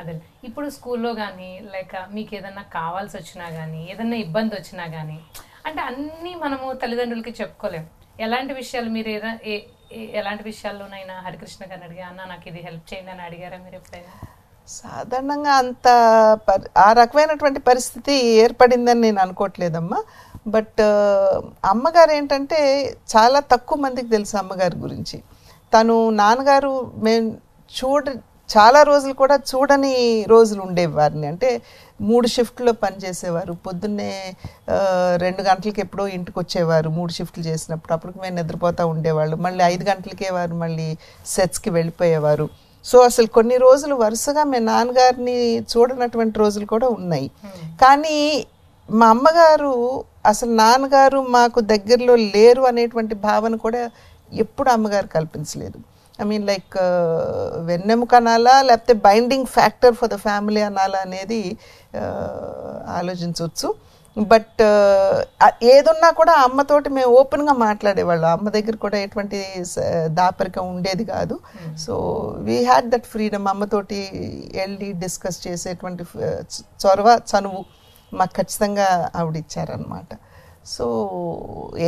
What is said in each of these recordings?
అదే ఇప్పుడు స్కూల్లో కానీ లేక మీకు ఏదన్నా కావాల్సి వచ్చినా కానీ ఏదన్నా ఇబ్బంది వచ్చినా కానీ అంటే అన్నీ మనము తల్లిదండ్రులకి చెప్పుకోలేం. ఎలాంటి విషయాలు మీరు ఎలాంటి విషయాల్లోనైనా హరికృష్ణ గారిని అడిగా అన్న నాకు ఇది హెల్ప్ చేయండి అని అడిగారా మీరు ఎప్పుడైనా? సాధారణంగా అంత ఆ రకమైనటువంటి పరిస్థితి ఏర్పడిందని నేను అనుకోవట్లేదమ్మా. బట్ అమ్మగారు ఏంటంటే చాలా తక్కువ మందికి తెలుసు అమ్మగారి గురించి. తను నాన్నగారు మేము చాలా రోజులు కూడా చూడని రోజులు ఉండేవి వారిని. అంటే 3 షిఫ్ట్లో పనిచేసేవారు. పొద్దున్నే 2 గంటలకి ఎప్పుడో ఇంటికి వచ్చేవారు 3 షిఫ్ట్లు చేసినప్పుడు. అప్పటికి మేము నిద్రపోతూ ఉండేవాళ్ళు. మళ్ళీ 5 గంటలకే వారు మళ్ళీ సెట్స్కి వెళ్ళిపోయేవారు. సో అసలు కొన్ని రోజులు వరుసగా మేము నాన్నగారిని చూడనటువంటి రోజులు కూడా ఉన్నాయి. కానీ మా అమ్మగారు అసలు నాన్నగారు మాకు దగ్గరలో లేరు అనేటువంటి భావన కూడా ఎప్పుడు అమ్మగారు కల్పించలేదు. ఐ మీన్ లైక్ వెన్నెముక అనాలా లేకపోతే binding factor for the family అనాలా అనేది ఆలోచించవచ్చు. బట్ ఏదున్నా కూడా అమ్మతోటి మేము ఓపెన్గా మాట్లాడేవాళ్ళం. అమ్మ దగ్గర కూడా ఎటువంటి దాపరికం ఉండేది కాదు. So we had that freedom. అమ్మతోటి వెళ్ళి డిస్కస్ చేసేటువంటి చనువు మాకు ఖచ్చితంగా ఆవిడ ఇచ్చారనమాట. సో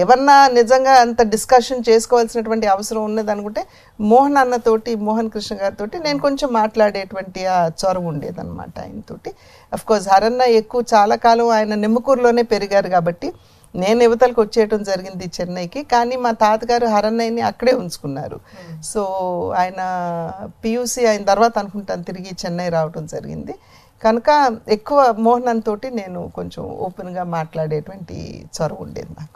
ఏమన్నా నిజంగా అంత డిస్కషన్ చేసుకోవాల్సినటువంటి అవసరం ఉన్నది అనుకుంటే మోహన్ కృష్ణ గారితో నేను కొంచెం మాట్లాడేటువంటి ఆ చొరవ ఉండేదన్నమాట ఆయనతోటి. అఫ్కోర్స్ హరన్న ఎక్కువ చాలా కాలం ఆయన నిమ్మకూరులోనే పెరిగారు కాబట్టి నేను యువతలకు వచ్చేయటం జరిగింది చెన్నైకి. కానీ మా తాతగారు హరన్నయ్యని అక్కడే ఉంచుకున్నారు. సో ఆయన పియూసీ అయిన తర్వాత అనుకుంటాను తిరిగి చెన్నై రావటం జరిగింది. కనుక ఎక్కువ మోహన్ తోటి నేను కొంచెం ఓపెన్గా మాట్లాడేటువంటి చొరవ ఉండేది నాకు.